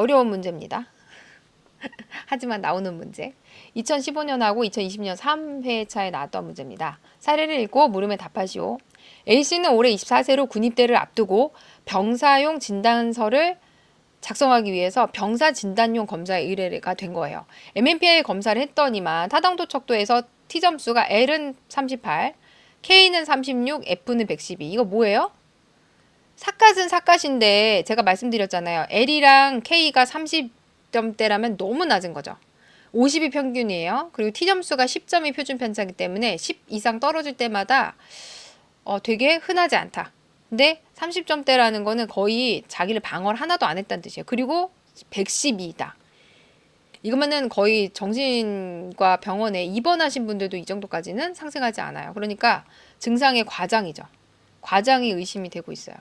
어려운 문제입니다. 하지만 나오는 문제. 2015년하고 2020년 3회차에 나왔던 문제입니다. 사례를 읽고 물음에 답하시오. A씨는 올해 24세로 군입대를 앞두고 병사용 진단서를 작성하기 위해서 병사 진단용 검사의 의뢰가 된 거예요. MMPI 검사를 했더니만 타당도 척도에서 T점수가 L은 38, K는 36, F는 112. 이거 뭐예요? 삿갓은 삿갓인데 제가 말씀드렸잖아요. L이랑 K가 30점대라면 너무 낮은 거죠. 50이 평균이에요. 그리고 T점수가 10점이 표준 편차이기 때문에 10 이상 떨어질 때마다 되게 흔하지 않다. 근데 30점대라는 거는 거의 자기를 방어를 하나도 안 했다는 뜻이에요. 그리고 112다. 이거면은 거의 정신과 병원에 입원하신 분들도 이 정도까지는 상승하지 않아요. 그러니까 증상의 과장이죠. 과장이 의심이 되고 있어요.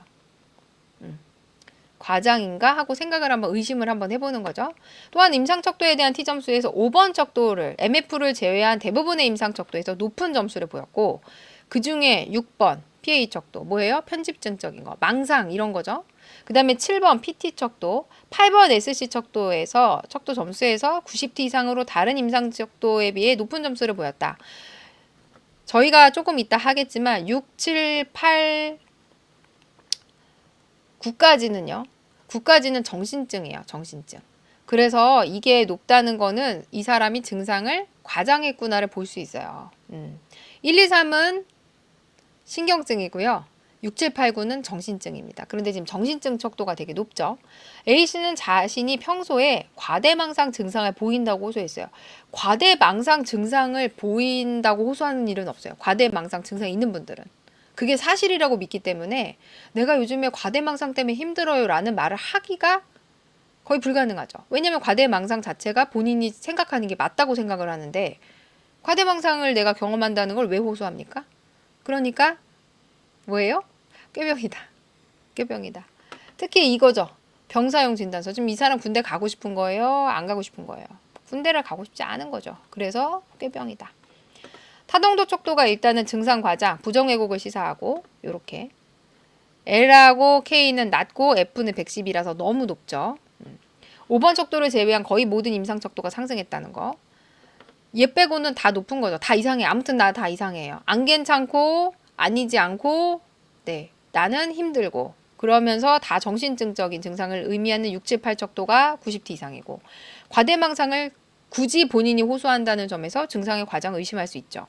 과장인가 하고 생각을 한번 의심을 한번 해보는 거죠. 또한 임상척도에 대한 T점수에서 5번 척도를 MF를 제외한 대부분의 임상척도에서 높은 점수를 보였고 그 중에 6번 PA 척도 뭐예요? 편집증적인 거 망상 이런 거죠. 그 다음에 7번 PT 척도 8번 SC 척도에서 척도 점수에서 90T 이상으로 다른 임상 척도에 비해 높은 점수를 보였다. 저희가 조금 이따 하겠지만 6, 7, 8, 9까지는요. 9까지는 정신증이에요. 정신증. 그래서 이게 높다는 거는 이 사람이 증상을 과장했구나를 볼 수 있어요. 1, 2, 3은 신경증이고요. 6, 7, 8, 9는 정신증입니다. 그런데 지금 정신증 척도가 되게 높죠. A씨는 자신이 평소에 과대망상 증상을 보인다고 호소했어요. 과대망상 증상을 보인다고 호소하는 일은 없어요. 과대망상 증상이 있는 분들은. 그게 사실이라고 믿기 때문에 내가 요즘에 과대망상 때문에 힘들어요 라는 말을 하기가 거의 불가능하죠. 왜냐하면 과대망상 자체가 본인이 생각하는 게 맞다고 생각을 하는데 과대망상을 내가 경험한다는 걸 왜 호소합니까? 그러니까 뭐예요? 꾀병이다. 꾀병이다. 특히 이거죠. 병사용 진단서. 지금 이 사람 군대 가고 싶은 거예요? 안 가고 싶은 거예요? 군대를 가고 싶지 않은 거죠. 그래서 꾀병이다. 타동도 척도가 일단은 증상 과장, 부정 왜곡을 시사하고 요렇게 L하고 K는 낮고 F는 110이라서 너무 높죠. 5번 척도를 제외한 거의 모든 임상 척도가 상승했다는 거. 얘 빼고는 다 높은 거죠. 다 이상해. 아무튼 나 다 이상해요. 안 괜찮고 아니지 않고 네 나는 힘들고 그러면서 다 정신증적인 증상을 의미하는 6, 7, 8 척도가 90T 이상이고 과대망상을 굳이 본인이 호소한다는 점에서 증상의 과장을 의심할 수 있죠.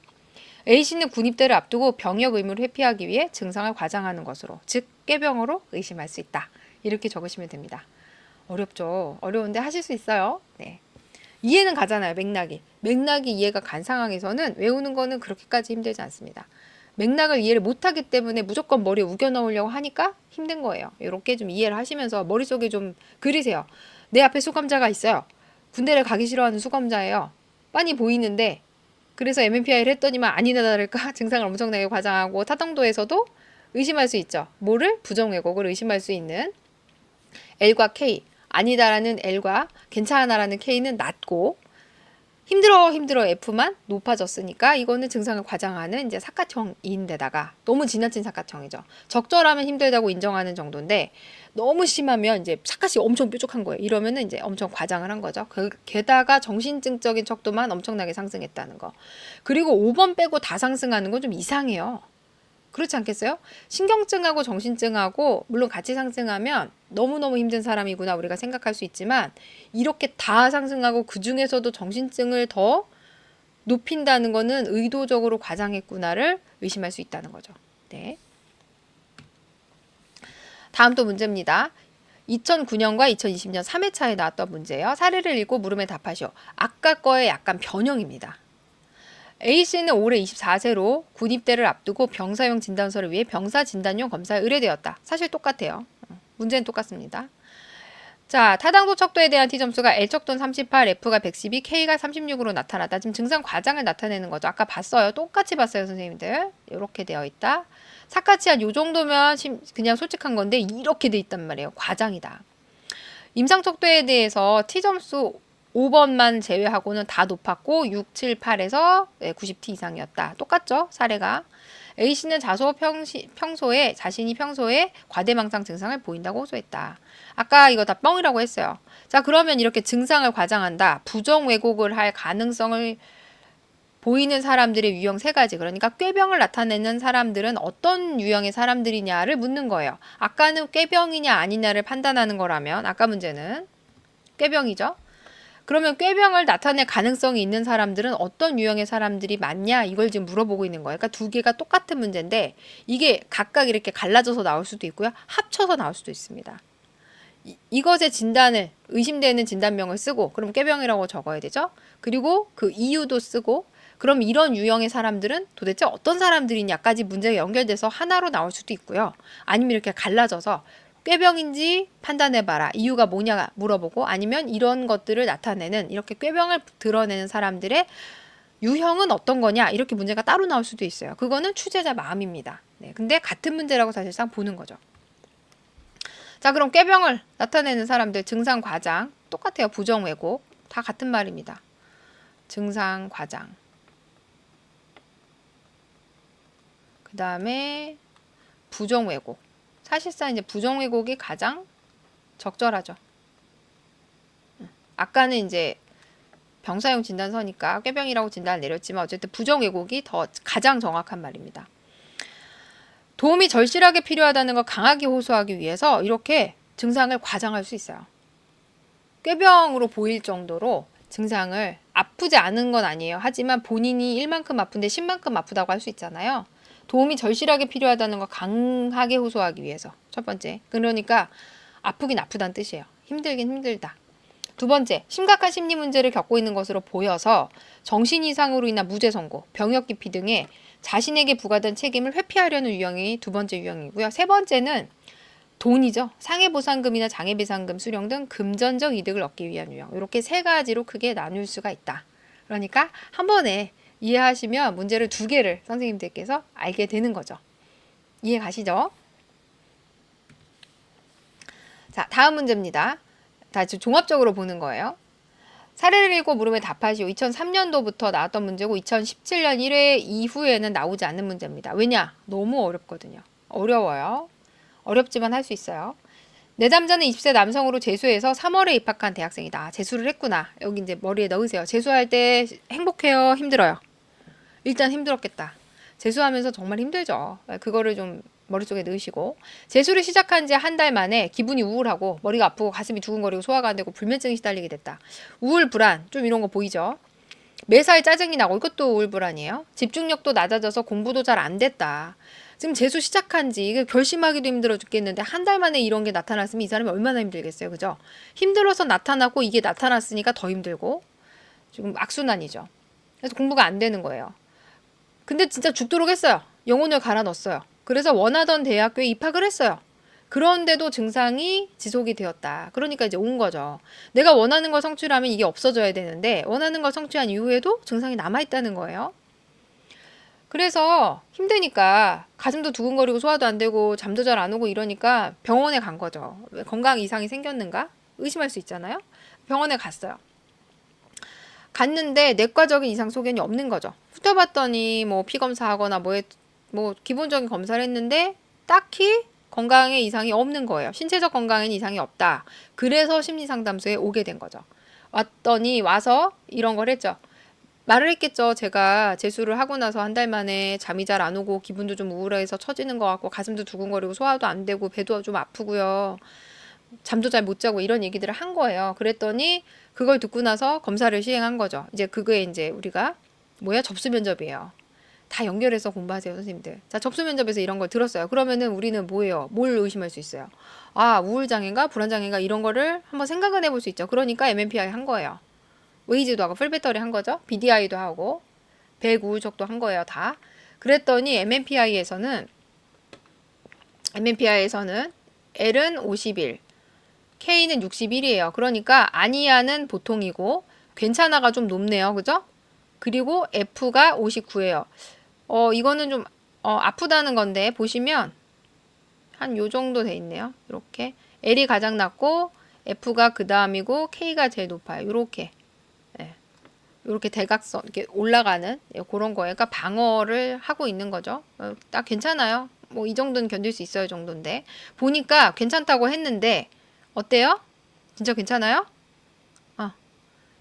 A씨는 군입대를 앞두고 병역 의무를 회피하기 위해 증상을 과장하는 것으로 즉 꾀병으로 의심할 수 있다. 이렇게 적으시면 됩니다. 어렵죠. 어려운데 하실 수 있어요. 네. 이해는 가잖아요. 맥락이 이해가 간 상황에서는 외우는 거는 그렇게까지 힘들지 않습니다. 맥락을 이해를 못하기 때문에 무조건 머리에 우겨 넣으려고 하니까 힘든 거예요. 이렇게 좀 이해를 하시면서 머릿속에 좀 그리세요. 내 앞에 수감자가 있어요. 군대를 가기 싫어하는 수감자예요. 빤히 보이는데 그래서 MMPI를 했더니만 아니나 다를까 증상을 엄청나게 과장하고 타당도에서도 의심할 수 있죠. 뭐를? 부정 왜곡을 의심할 수 있는 L과 K. 아니다라는 L과 괜찮아라는 K는 낮고 힘들어 F만 높아졌으니까 이거는 증상을 과장하는 이제 삿갓형인데다가 너무 지나친 삿갓형이죠. 적절하면 힘들다고 인정하는 정도인데 너무 심하면 이제 삿갓이 엄청 뾰족한 거예요. 이러면은 이제 엄청 과장을 한 거죠. 게다가 정신증적인 척도만 엄청나게 상승했다는 거. 그리고 5번 빼고 다 상승하는 건 좀 이상해요. 그렇지 않겠어요? 신경증하고 정신증하고 물론 같이 상승하면 너무너무 힘든 사람이구나 우리가 생각할 수 있지만 이렇게 다 상승하고 그 중에서도 정신증을 더 높인다는 거는 의도적으로 과장했구나를 의심할 수 있다는 거죠. 네. 다음 또 문제입니다. 2009년과 2020년 3회차에 나왔던 문제예요. 사례를 읽고 물음에 답하시오. 아까 거에 약간 변형입니다. A씨는 올해 24세로 군입대를 앞두고 병사용 진단서를 위해 병사 진단용 검사에 의뢰되었다. 사실 똑같아요. 문제는 똑같습니다. 자, 타당도 척도에 대한 T점수가 L척도는 38, F가 112, K가 36으로 나타났다. 지금 증상 과장을 나타내는 거죠. 아까 봤어요. 똑같이 봤어요, 선생님들. 이렇게 되어 있다. 삭같이 한 요 정도면 그냥 솔직한 건데 이렇게 돼 있단 말이에요. 과장이다. 임상척도에 대해서 T점수 5번만 제외하고는 다 높았고 6, 7, 8에서 90T 이상이었다. 똑같죠? 사례가. A씨는 평소에 자신이 평소에 과대망상 증상을 보인다고 호소했다. 아까 이거 다 뻥이라고 했어요. 자, 그러면 이렇게 증상을 과장한다. 부정 왜곡을 할 가능성을 보이는 사람들의 유형 세 가지. 그러니까 꾀병을 나타내는 사람들은 어떤 유형의 사람들이냐를 묻는 거예요. 아까는 꾀병이냐 아니냐를 판단하는 거라면 아까 문제는 꾀병이죠. 그러면 꾀병을 나타낼 가능성이 있는 사람들은 어떤 유형의 사람들이 많냐 이걸 지금 물어보고 있는 거예요. 그러니까 두 개가 똑같은 문제인데 이게 각각 이렇게 갈라져서 나올 수도 있고요. 합쳐서 나올 수도 있습니다. 이것의 진단을 의심되는 진단명을 쓰고 그럼 꾀병이라고 적어야 되죠. 그리고 그 이유도 쓰고 그럼 이런 유형의 사람들은 도대체 어떤 사람들이냐까지 문제가 연결돼서 하나로 나올 수도 있고요. 아니면 이렇게 갈라져서 꾀병인지 판단해봐라. 이유가 뭐냐 물어보고 아니면 이런 것들을 나타내는 이렇게 꾀병을 드러내는 사람들의 유형은 어떤 거냐 이렇게 문제가 따로 나올 수도 있어요. 그거는 취재자 마음입니다. 네, 근데 같은 문제라고 사실상 보는 거죠. 자, 그럼 꾀병을 나타내는 사람들 증상 과장 똑같아요. 부정 왜곡 다 같은 말입니다. 증상 과장 그 다음에 부정 왜곡 사실상 이제 부정 왜곡이 가장 적절하죠. 아까는 이제 병사용 진단서니까 꾀병이라고 진단을 내렸지만 어쨌든 부정 왜곡이 더 가장 정확한 말입니다. 도움이 절실하게 필요하다는 걸 강하게 호소하기 위해서 이렇게 증상을 과장할 수 있어요. 꾀병으로 보일 정도로 증상을 아프지 않은 건 아니에요. 하지만 본인이 1만큼 아픈데 10만큼 아프다고 할 수 있잖아요. 도움이 절실하게 필요하다는 걸 강하게 호소하기 위해서. 첫 번째. 그러니까 아프긴 아프다는 뜻이에요. 힘들긴 힘들다. 두 번째. 심각한 심리 문제를 겪고 있는 것으로 보여서 정신 이상으로 인한 무죄 선고, 병역 기피 등의 자신에게 부과된 책임을 회피하려는 유형이 두 번째 유형이고요. 세 번째는 돈이죠. 상해보상금이나 장해배상금 수령 등 금전적 이득을 얻기 위한 유형. 이렇게 세 가지로 크게 나눌 수가 있다. 그러니까 한 번에 이해하시면 문제를 두 개를 선생님들께서 알게 되는 거죠. 이해 가시죠? 자, 다음 문제입니다. 다시 종합적으로 보는 거예요. 사례를 읽고 물음에 답하시오. 2003년도부터 나왔던 문제고 2017년 1회 이후에는 나오지 않는 문제입니다. 왜냐? 너무 어렵거든요. 어려워요. 어렵지만 할 수 있어요. 내담자는 20세 남성으로 재수해서 3월에 입학한 대학생이다. 재수를 했구나. 여기 이제 머리에 넣으세요. 재수할 때 행복해요? 힘들어요? 일단 힘들었겠다. 재수하면서 정말 힘들죠. 그거를 좀 머릿속에 넣으시고 재수를 시작한 지 한 달 만에 기분이 우울하고 머리가 아프고 가슴이 두근거리고 소화가 안 되고 불면증이 시달리게 됐다. 우울, 불안 좀 이런 거 보이죠? 매사에 짜증이 나고 이것도 우울, 불안이에요. 집중력도 낮아져서 공부도 잘 안 됐다. 지금 재수 시작한 지 결심하기도 힘들어 죽겠는데 한 달 만에 이런 게 나타났으면 이 사람이 얼마나 힘들겠어요. 그죠? 힘들어서 나타나고 이게 나타났으니까 더 힘들고 지금 악순환이죠. 그래서 공부가 안 되는 거예요. 근데 진짜 죽도록 했어요. 영혼을 갈아 넣었어요. 그래서 원하던 대학교에 입학을 했어요. 그런데도 증상이 지속이 되었다. 그러니까 이제 온 거죠. 내가 원하는 걸 성취하면 이게 없어져야 되는데 원하는 걸 성취한 이후에도 증상이 남아있다는 거예요. 그래서 힘드니까 가슴도 두근거리고 소화도 안 되고 잠도 잘 안 오고 이러니까 병원에 간 거죠. 왜 건강 이상이 생겼는가? 의심할 수 있잖아요. 병원에 갔어요. 갔는데 내과적인 이상 소견이 없는 거죠. 훑어봤더니 뭐 피 검사하거나 뭐 기본적인 검사를 했는데 딱히 건강에 이상이 없는 거예요. 신체적 건강에는 이상이 없다. 그래서 심리상담소에 오게 된 거죠. 왔더니 와서 이런 걸 했죠. 말을 했겠죠. 제가 재수를 하고 나서 한 달 만에 잠이 잘 안 오고 기분도 좀 우울해서 처지는 것 같고 가슴도 두근거리고 소화도 안 되고 배도 좀 아프고요. 잠도 잘 못 자고 이런 얘기들을 한 거예요. 그랬더니 그걸 듣고 나서 검사를 시행한 거죠. 이제 그거에 이제 우리가 접수 면접이에요. 다 연결해서 공부하세요, 선생님들. 자, 접수 면접에서 이런 걸 들었어요. 그러면은 우리는 뭐예요? 뭘 의심할 수 있어요? 아, 우울장애인가 불안장애인가 이런 거를 한번 생각은 해볼 수 있죠. 그러니까 MMPI 한 거예요. 웨이즈도 하고 풀배터리 한 거죠. BDI도 하고 백우울적도 한 거예요, 다. 그랬더니 MMPI에서는 L은 51, K는 61이에요. 그러니까 아니야는 보통이고 괜찮아가 좀 높네요. 그죠? 그리고 F가 59예요. 이거는 좀 아프다는 건데 보시면 한 요 정도 돼 있네요. 이렇게 L이 가장 낮고 F가 그 다음이고 K가 제일 높아요. 이렇게. 네. 이렇게 대각선 이렇게 올라가는 그런 거예요. 그러니까 방어를 하고 있는 거죠. 딱 괜찮아요. 뭐 이 정도는 견딜 수 있어요 정도인데 보니까 괜찮다고 했는데 어때요? 진짜 괜찮아요?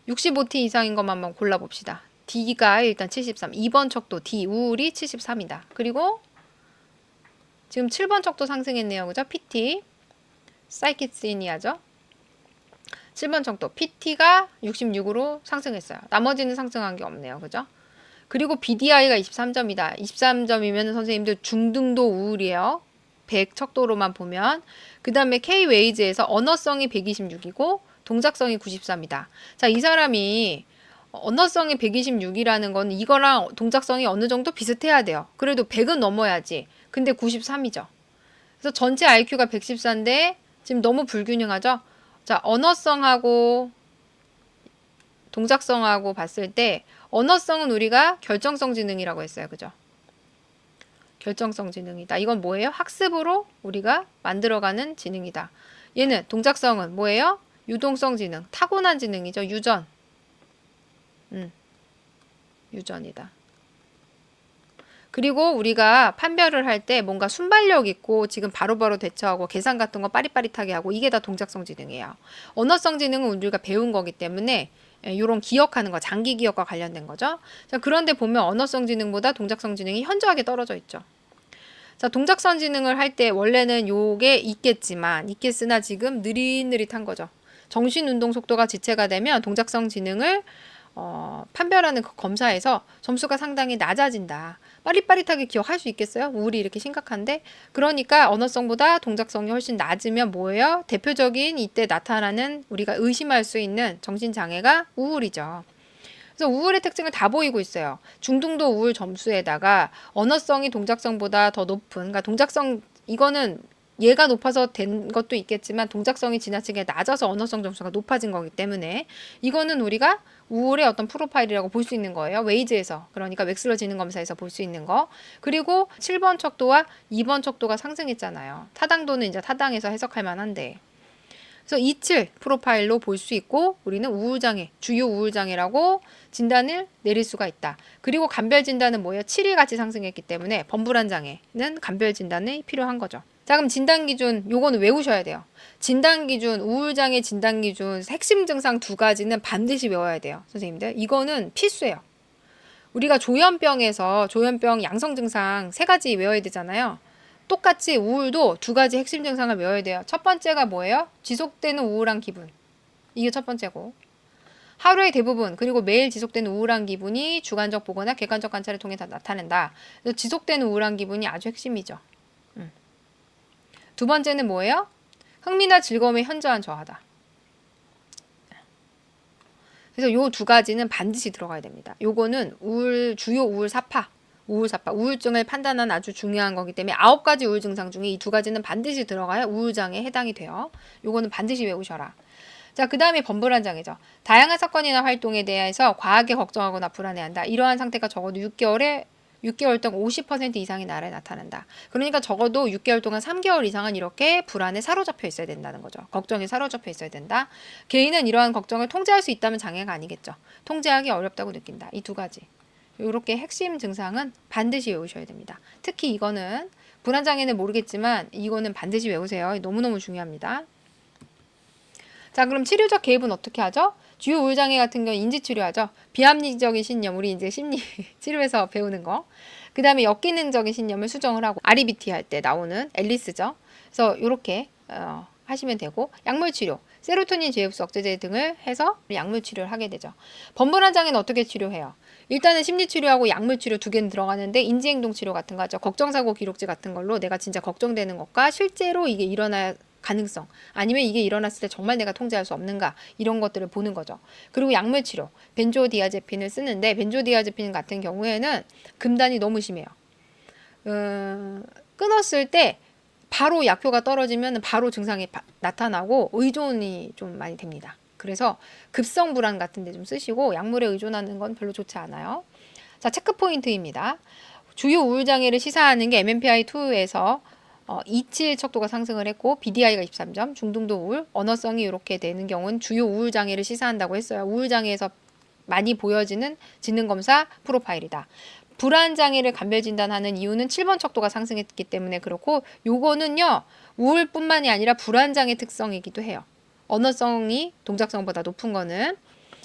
65T 이상인 것만 한번 골라봅시다. D가 일단 73, 2번 척도 D 우울이 73이다. 그리고 지금 7번 척도 상승했네요. 그죠? PT 사이키시니아죠. 7번 척도 PT가 66으로 상승했어요. 나머지는 상승한 게 없네요. 그죠? 그리고 BDI가 23점이다. 23점이면 선생님들 중등도 우울이에요. 100 척도로만 보면. 그 다음에 K-웨이즈에서 언어성이 126이고 동작성이 93이다. 자, 이 사람이 언어성이 126이라는 건 이거랑 동작성이 어느 정도 비슷해야 돼요. 그래도 100은 넘어야지. 근데 93이죠. 그래서 전체 IQ가 114인데 지금 너무 불균형하죠? 자, 언어성하고 동작성하고 봤을 때 언어성은 우리가 결정성 지능이라고 했어요. 그죠? 결정성 지능이다. 이건 뭐예요? 학습으로 우리가 만들어가는 지능이다. 얘는 동작성은 뭐예요? 유동성 지능, 타고난 지능이죠. 유전. 유전이다. 그리고 우리가 판별을 할 때 뭔가 순발력 있고 지금 바로바로 대처하고 계산 같은 거 빠릿빠릿하게 하고 이게 다 동작성 지능이에요. 언어성 지능은 우리가 배운 거기 때문에 이런 기억하는 거, 장기 기억과 관련된 거죠. 자, 그런데 보면 언어성 지능보다 동작성 지능이 현저하게 떨어져 있죠. 자, 동작성 지능을 할 때 원래는 요게 있겠으나 지금 느릿느릿한 거죠. 정신운동 속도가 지체가 되면 동작성 지능을 판별하는 그 검사에서 점수가 상당히 낮아진다. 빠릿빠릿하게 기억할 수 있겠어요? 우울이 이렇게 심각한데? 그러니까 언어성보다 동작성이 훨씬 낮으면 뭐예요? 대표적인 이때 나타나는 우리가 의심할 수 있는 정신장애가 우울이죠. 그래서 우울의 특징을 다 보이고 있어요. 중등도 우울 점수에다가 언어성이 동작성보다 더 높은, 그러니까 동작성, 이거는 얘가 높아서 된 것도 있겠지만 동작성이 지나치게 낮아서 언어성 점수가 높아진 거기 때문에 이거는 우리가 우울의 어떤 프로파일이라고 볼 수 있는 거예요. 웨이즈에서. 그러니까 웩슬러 지능 검사에서 볼 수 있는 거. 그리고 7번 척도와 2번 척도가 상승했잖아요. 타당도는 이제 타당해서 해석할 만한데. 그래서 27 프로파일로 볼 수 있고 우리는 우울장애, 주요 우울장애라고 진단을 내릴 수가 있다. 그리고 감별 진단은 뭐예요? 7이 같이 상승했기 때문에 범불안 장애는 감별 진단이 필요한 거죠. 자, 그럼 진단 기준 요거는 외우셔야 돼요. 진단 기준, 우울장애 진단 기준 핵심 증상 2가지는 반드시 외워야 돼요. 선생님들. 이거는 필수예요. 우리가 조현병에서 조현병 양성 증상 3가지 외워야 되잖아요. 똑같이 우울도 2가지 핵심 증상을 외워야 돼요. 첫 번째가 뭐예요? 지속되는 우울한 기분. 이게 첫 번째고. 하루의 대부분 그리고 매일 지속되는 우울한 기분이 주관적 보거나 객관적 관찰을 통해 다 나타낸다. 그래서 지속되는 우울한 기분이 아주 핵심이죠. 두 번째는 뭐예요? 흥미나 즐거움의 현저한 저하다. 그래서 요 2가지는 반드시 들어가야 됩니다. 요거는 주요 우울 사파, 우울증을 판단하는 아주 중요한 거기 때문에 9가지 우울 증상 중에 이 2가지는 반드시 들어가야 우울장애에 해당이 돼요. 요거는 반드시 외우셔라. 자, 그 다음에 범불안 장애죠. 다양한 사건이나 활동에 대해서 과하게 걱정하거나 불안해한다. 이러한 상태가 적어도 6개월 동안 50% 이상의 날에 나타난다. 그러니까 적어도 6개월 동안 3개월 이상은 이렇게 불안에 사로잡혀 있어야 된다는 거죠. 걱정에 사로잡혀 있어야 된다. 개인은 이러한 걱정을 통제할 수 있다면 장애가 아니겠죠. 통제하기 어렵다고 느낀다. 이 2가지. 이렇게 핵심 증상은 반드시 외우셔야 됩니다. 특히 이거는 불안장애는 모르겠지만 이거는 반드시 외우세요. 너무너무 중요합니다. 자, 그럼 치료적 개입은 어떻게 하죠? 주요 우울장애 같은 경우 인지치료하죠. 비합리적인 신념, 우리 이제 심리 치료에서 배우는 거. 그 다음에 역기능적인 신념을 수정을 하고 REBT 할 때 나오는 앨리스죠. 그래서 이렇게 하시면 되고 약물치료, 세로토닌 제흡수 억제제 등을 해서 약물치료를 하게 되죠. 범불안 장애는 어떻게 치료해요? 일단은 심리치료하고 약물치료 2개는 들어가는데 인지행동치료 같은 거 하죠. 걱정사고 기록지 같은 걸로 내가 진짜 걱정되는 것과 실제로 이게 일어날 가능성 아니면 이게 일어났을 때 정말 내가 통제할 수 없는가 이런 것들을 보는 거죠. 그리고 약물치료 벤조디아제핀을 쓰는데 벤조디아제핀 같은 경우에는 금단이 너무 심해요. 끊었을 때 바로 약효가 떨어지면 바로 증상이 나타나고 의존이 좀 많이 됩니다. 그래서 급성 불안 같은 데 좀 쓰시고 약물에 의존하는 건 별로 좋지 않아요. 자, 체크 포인트입니다. 주요 우울장애를 시사하는 게 MMPI-2에서 27 척도가 상승을 했고 BDI가 23점, 중등도 우울, 언어성이 이렇게 되는 경우는 주요 우울장애를 시사한다고 했어요. 우울장애에서 많이 보여지는 지능검사 프로파일이다. 불안장애를 감별진단하는 이유는 7번 척도가 상승했기 때문에 그렇고 요거는요. 우울뿐만이 아니라 불안장애 특성이기도 해요. 언어성이 동작성보다 높은 거는.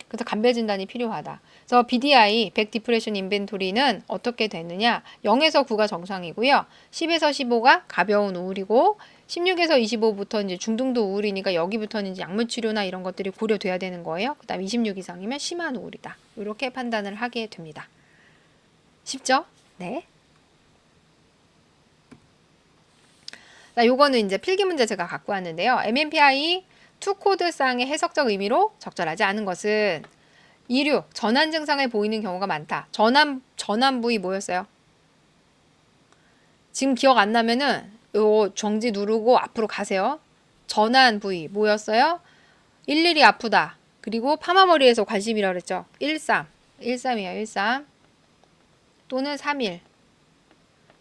그래서 감별진단이 필요하다. 그래서 BDI, 백 디프레션 인벤토리는 어떻게 되느냐. 0에서 9가 정상이고요. 10에서 15가 가벼운 우울이고 16에서 25부터 이제 중등도 우울이니까 여기부터는 이제 약물 치료나 이런 것들이 고려돼야 되는 거예요. 그다음 26 이상이면 심한 우울이다. 이렇게 판단을 하게 됩니다. 쉽죠? 네. 자, 요거는 이제 필기 문제 제가 갖고 왔는데요. MMPI 2 코드상의 해석적 의미로 적절하지 않은 것은 26. 전환 증상을 보이는 경우가 많다. 전환 부위 뭐였어요? 지금 기억 안 나면은 요 정지 누르고 앞으로 가세요. 전환 부위 뭐였어요? 일일이 아프다. 그리고 파마머리에서 관심이라 그랬죠. 13. 13이에요. 13. 또는 31.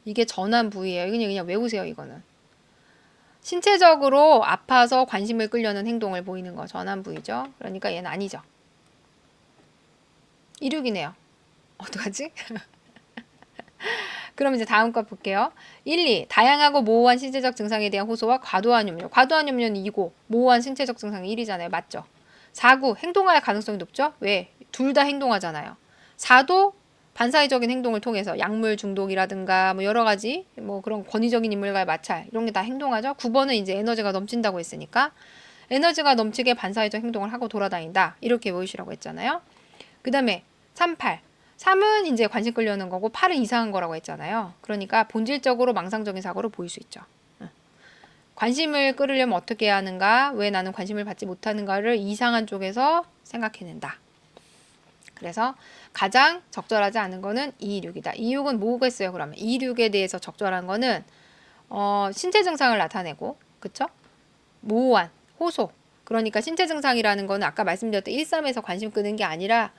이게 전환 부위예요. 그냥 외우세요. 이거는. 신체적으로 아파서 관심을 끌려는 행동을 보이는 거 전환 부위죠. 그러니까 얘는 아니죠. 26이네요. 어떡하지? 그럼 이제 다음 거 볼게요. 1, 2. 다양하고 모호한 신체적 증상에 대한 호소와 과도한 염려. 과도한 염려는 2고 모호한 신체적 증상이 1이잖아요. 맞죠? 4, 9. 행동할 가능성이 높죠? 왜? 둘 다 행동하잖아요. 4도 반사회적인 행동을 통해서 약물 중독이라든가 뭐 여러 가지 뭐 그런 권위적인 인물과의 마찰 이런 게 다 행동하죠. 9번은 이제 에너지가 넘친다고 했으니까 에너지가 넘치게 반사회적 행동을 하고 돌아다닌다. 이렇게 보이시라고 했잖아요. 그 다음에 3, 8. 3은 이제 관심 끌려는 거고 8은 이상한 거라고 했잖아요. 그러니까 본질적으로 망상적인 사고로 보일 수 있죠. 관심을 끌으려면 어떻게 해야 하는가? 왜 나는 관심을 받지 못하는가를 이상한 쪽에서 생각해낸다. 그래서 가장 적절하지 않은 거는 226이다. 226은 뭐겠어요? 그러면 226에 대해서 적절한 거는 신체 증상을 나타내고 그쵸? 모호한 호소. 그러니까 신체 증상이라는 거는 아까 말씀드렸던 13에서 관심 끄는 게 아니라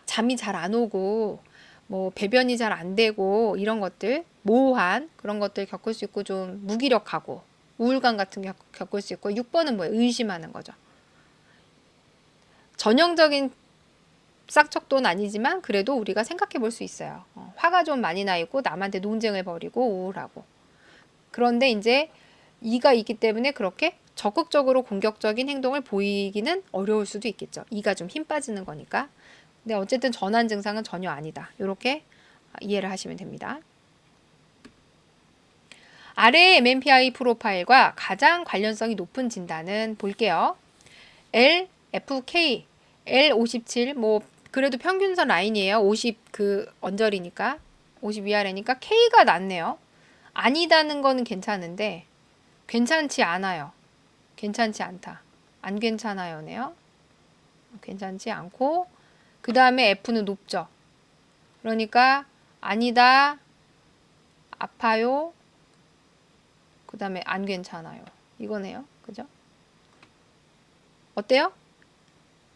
잠이 잘 안 오고 뭐 배변이 잘 안 되고 이런 것들 모호한 그런 것들 겪을 수 있고 좀 무기력하고 우울감 같은 게 겪을 수 있고 6번은 뭐예요? 의심하는 거죠. 전형적인 싹척도는 아니지만 그래도 우리가 생각해 볼 수 있어요. 화가 좀 많이 나 있고 남한테 논쟁을 벌이고 우울하고. 그런데 이제 이가 있기 때문에 그렇게 적극적으로 공격적인 행동을 보이기는 어려울 수도 있겠죠. 이가 좀 힘 빠지는 거니까. 근데 어쨌든 전환 증상은 전혀 아니다. 이렇게 이해를 하시면 됩니다. 아래의 MMPI 프로파일과 가장 관련성이 높은 진단은 볼게요. L, FK, L57, 뭐 그래도 평균선 라인이에요. 50 그 언저리니까 50 위아래니까 K가 낫네요. 아니다는 거는 괜찮은데 괜찮지 않아요. 괜찮지 않다. 안 괜찮아요네요. 괜찮지 않고 그 다음에 F는 높죠. 그러니까 아니다, 아파요, 그 다음에 안 괜찮아요. 이거네요. 그죠? 어때요?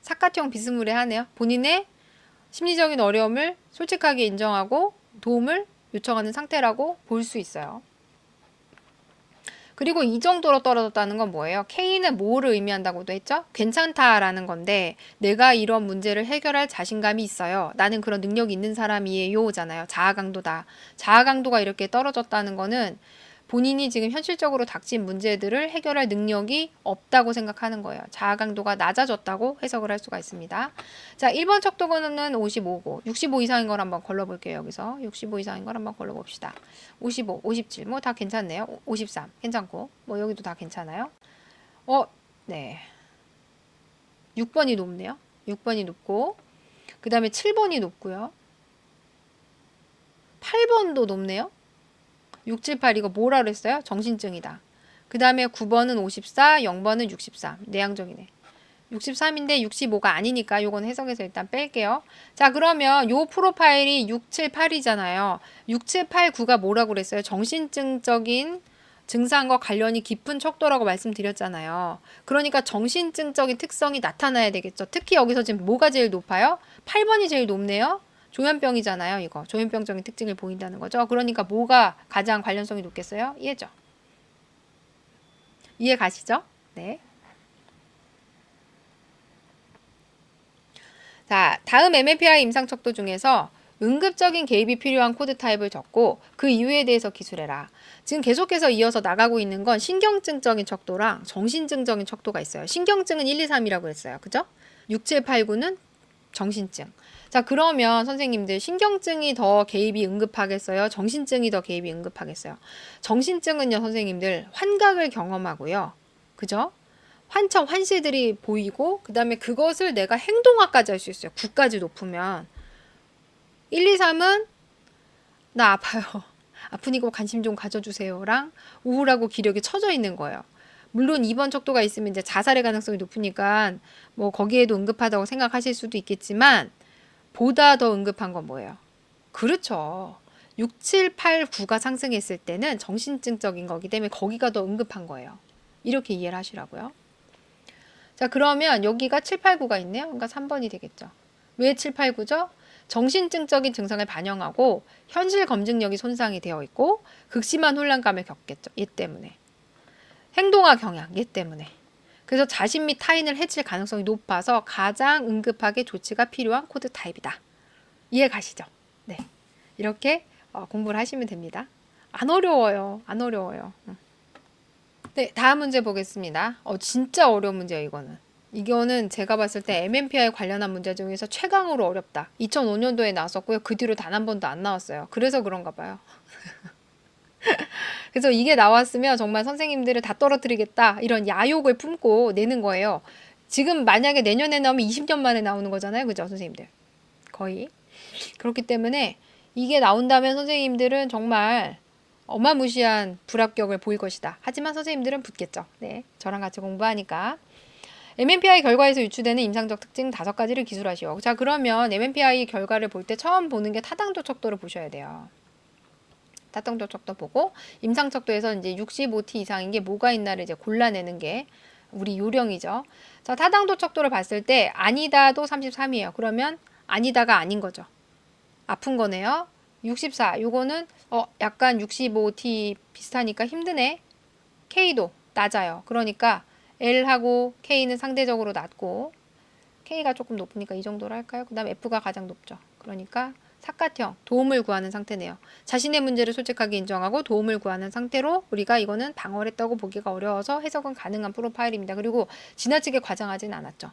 사카형 비스무리하네요. 본인의 심리적인 어려움을 솔직하게 인정하고 도움을 요청하는 상태라고 볼 수 있어요. 그리고 이 정도로 떨어졌다는 건 뭐예요? K는 뭐를 의미한다고도 했죠? 괜찮다라는 건데 내가 이런 문제를 해결할 자신감이 있어요. 나는 그런 능력이 있는 사람이에요. 잖아요. 자아 강도다. 자아 강도가 이렇게 떨어졌다는 거는 본인이 지금 현실적으로 닥친 문제들을 해결할 능력이 없다고 생각하는 거예요. 자아 강도가 낮아졌다고 해석을 할 수가 있습니다. 자, 1번 척도는 55고 65 이상인 걸 한번 걸러볼게요. 여기서 65 이상인 걸 한번 걸러봅시다. 55, 57, 뭐 다 괜찮네요. 53 괜찮고 뭐 여기도 다 괜찮아요. 네. 6번이 높네요. 6번이 높고 그 다음에 7번이 높고요. 8번도 높네요. 6, 7, 8 이거 뭐라 그랬어요? 정신증이다. 그 다음에 9번은 54, 0번은 63. 내향적이네. 63인데 65가 아니니까 요건 해석해서 일단 뺄게요. 자, 그러면 요 프로파일이 6, 7, 8이잖아요. 6, 7, 8, 9가 뭐라고 그랬어요? 정신증적인 증상과 관련이 깊은 척도라고 말씀드렸잖아요. 그러니까 정신증적인 특성이 나타나야 되겠죠. 특히 여기서 지금 뭐가 제일 높아요? 8번이 제일 높네요. 조현병이잖아요. 이거 조현병적인 특징을 보인다는 거죠. 그러니까 뭐가 가장 관련성이 높겠어요? 이해죠? 이해 가시죠? 네. 자, 다음 MMPI 임상척도 중에서 응급적인 개입이 필요한 코드 타입을 적고 그 이유에 대해서 기술해라. 지금 계속해서 이어서 나가고 있는 건 신경증적인 척도랑 정신증적인 척도가 있어요. 신경증은 1, 2, 3이라고 했어요. 그죠? 6, 7, 8, 9는 정신증. 자, 그러면 선생님들 신경증이 더 개입이 응급하겠어요? 정신증이 더 개입이 응급하겠어요? 정신증은요, 선생님들 환각을 경험하고요. 그죠? 환청, 환시들이 보이고 그 다음에 그것을 내가 행동화까지 할 수 있어요. 9까지 높으면. 1, 2, 3은 나 아파요. 아프니까 관심 좀 가져주세요랑 우울하고 기력이 처져 있는 거예요. 물론 2번 척도가 있으면 이제 자살의 가능성이 높으니까 뭐 거기에도 응급하다고 생각하실 수도 있겠지만 보다 더 응급한 건 뭐예요? 그렇죠. 6, 7, 8, 9가 상승했을 때는 정신증적인 거기 때문에 거기가 더 응급한 거예요. 이렇게 이해를 하시라고요. 자, 그러면 여기가 7, 8, 9가 있네요. 그러니까 3번이 되겠죠. 왜 7, 8, 9죠? 정신증적인 증상을 반영하고 현실 검증력이 손상이 되어 있고 극심한 혼란감을 겪겠죠. 얘 때문에. 행동화 경향, 얘 때문에. 그래서 자신 및 타인을 해칠 가능성이 높아서 가장 응급하게 조치가 필요한 코드 타입이다. 이해 가시죠? 네. 이렇게 공부를 하시면 됩니다. 안 어려워요. 안 어려워요. 네, 다음 문제 보겠습니다. 진짜 어려운 문제예요, 이거는. 이거는 제가 봤을 때 MMPI 관련한 문제 중에서 최강으로 어렵다. 2005년도에 나왔었고요. 그 뒤로 단 한 번도 안 나왔어요. 그래서 그런가 봐요. 그래서 이게 나왔으면 정말 선생님들을 다 떨어뜨리겠다. 이런 야욕을 품고 내는 거예요. 지금 만약에 내년에 나오면 20년 만에 나오는 거잖아요. 그죠, 선생님들? 거의. 그렇기 때문에 이게 나온다면 선생님들은 정말 어마무시한 불합격을 보일 것이다. 하지만 선생님들은 붙겠죠. 네, 저랑 같이 공부하니까. MMPI 결과에서 유추되는 임상적 특징 5가지를 기술하시오. 자, 그러면 MMPI 결과를 볼 때 처음 보는 게 타당도 척도를 보셔야 돼요. 타당도 척도 보고 임상 척도에서 이제 65T 이상인 게 뭐가 있나를 이제 골라내는 게 우리 요령이죠. 자, 타당도 척도를 봤을 때 아니다도 33이에요. 그러면 아니다가 아닌 거죠. 아픈 거네요. 64. 요거는 약간 65T 비슷하니까 힘드네. K도 낮아요. 그러니까 L하고 K는 상대적으로 낮고 K가 조금 높으니까 이 정도로 할까요? 그 다음 F가 가장 높죠. 그러니까 삿갓형, 도움을 구하는 상태네요. 자신의 문제를 솔직하게 인정하고 도움을 구하는 상태로 우리가 이거는 방어했다고 보기가 어려워서 해석은 가능한 프로파일입니다. 그리고 지나치게 과장하진 않았죠.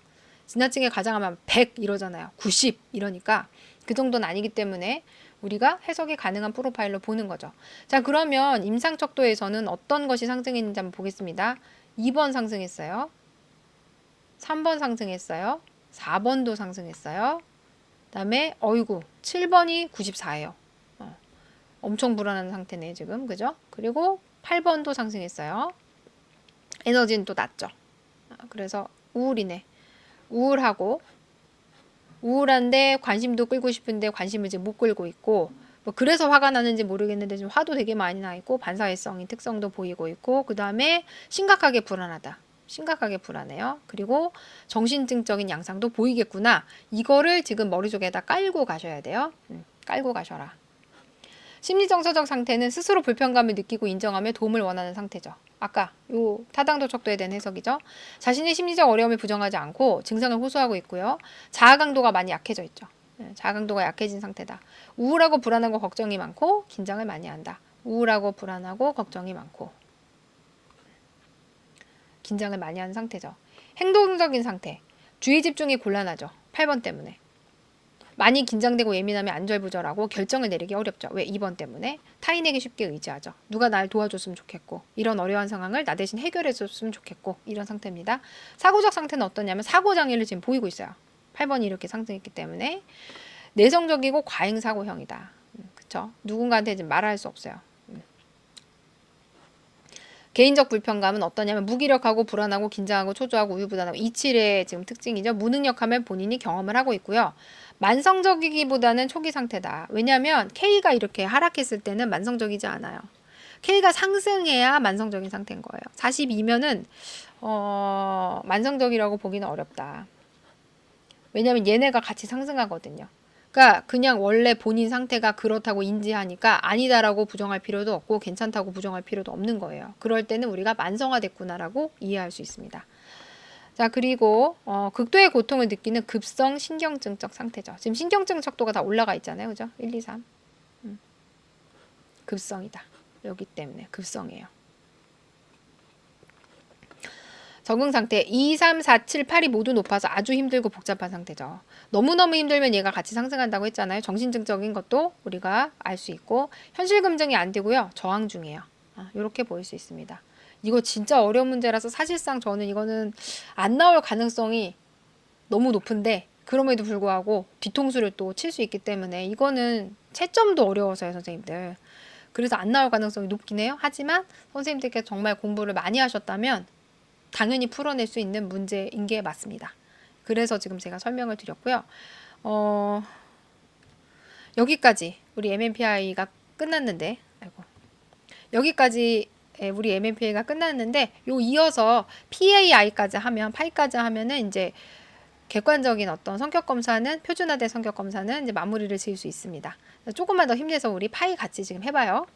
지나치게 과장하면 100 이러잖아요. 90 이러니까 그 정도는 아니기 때문에 우리가 해석이 가능한 프로파일로 보는 거죠. 자, 그러면 임상척도에서는 어떤 것이 상승했는지 한번 보겠습니다. 2번 상승했어요. 3번 상승했어요. 4번도 상승했어요. 그다음에 어이구 7번이 94예요. 엄청 불안한 상태네 지금. 그죠? 그리고 8번도 상승했어요. 에너지는 또 낮죠. 그래서 우울이네. 우울하고 우울한데 관심도 끌고 싶은데 관심을 지금 못 끌고 있고 뭐 그래서 화가 나는지 모르겠는데 지금 화도 되게 많이 나 있고 반사회성인 특성도 보이고 있고 그 다음에 심각하게 불안하다. 심각하게 불안해요. 그리고 정신증적인 양상도 보이겠구나. 이거를 지금 머릿속에다 깔고 가셔야 돼요. 깔고 가셔라. 심리정서적 상태는 스스로 불편감을 느끼고 인정하며 도움을 원하는 상태죠. 아까 요 타당도 척도에 대한 해석이죠. 자신의 심리적 어려움을 부정하지 않고 증상을 호소하고 있고요. 자아 강도가 많이 약해져 있죠. 자아 강도가 약해진 상태다. 우울하고 불안하고 걱정이 많고 긴장을 많이 한다. 우울하고 불안하고 걱정이 많고 긴장을 많이 하는 상태죠. 행동적인 상태. 주의 집중이 곤란하죠. 8번 때문에. 많이 긴장되고 예민하면 안절부절하고 결정을 내리기 어렵죠. 왜? 2번 때문에. 타인에게 쉽게 의지하죠. 누가 날 도와줬으면 좋겠고 이런 어려운 상황을 나 대신 해결해줬으면 좋겠고 이런 상태입니다. 사고적 상태는 어떠냐면 사고장애를 지금 보이고 있어요. 8번이 이렇게 상승했기 때문에. 내성적이고 과잉사고형이다. 그쵸? 누군가한테 지금 말할 수 없어요. 개인적 불편감은 어떠냐면 무기력하고 불안하고 긴장하고 초조하고 우유부단하고 이칠의 지금 특징이죠. 무능력함을 본인이 경험을 하고 있고요. 만성적이기보다는 초기 상태다. 왜냐하면 K가 이렇게 하락했을 때는 만성적이지 않아요. K가 상승해야 만성적인 상태인 거예요. 42면은 만성적이라고 보기는 어렵다. 왜냐하면 얘네가 같이 상승하거든요. 그러니까 그냥 원래 본인 상태가 그렇다고 인지하니까 아니다라고 부정할 필요도 없고 괜찮다고 부정할 필요도 없는 거예요. 그럴 때는 우리가 만성화됐구나라고 이해할 수 있습니다. 자, 그리고 극도의 고통을 느끼는 급성 신경증적 상태죠. 지금 신경증 척도가 다 올라가 있잖아요. 그죠? 1, 2, 3. 급성이다. 여기 때문에 급성이에요. 적응 상태 2, 3, 4, 7, 8이 모두 높아서 아주 힘들고 복잡한 상태죠. 너무너무 힘들면 얘가 같이 상승한다고 했잖아요. 정신증적인 것도 우리가 알 수 있고 현실 금증이 안 되고요. 저항 중이에요. 이렇게 보일 수 있습니다. 이거 진짜 어려운 문제라서 사실상 저는 이거는 안 나올 가능성이 너무 높은데 그럼에도 불구하고 뒤통수를 또 칠 수 있기 때문에 이거는 채점도 어려워서요, 선생님들. 그래서 안 나올 가능성이 높긴 해요. 하지만 선생님들께서 정말 공부를 많이 하셨다면 당연히 풀어낼 수 있는 문제인 게 맞습니다. 그래서 지금 제가 설명을 드렸고요. 여기까지 우리 MMPI가 끝났는데, 아이고. 여기까지 우리 MMPI가 끝났는데, 요 이어서 PAI까지 하면, 파이까지 하면은 이제 객관적인 어떤 성격 검사는, 표준화된 성격 검사는 이제 마무리를 지을 수 있습니다. 조금만 더 힘내서 우리 파이 같이 지금 해봐요.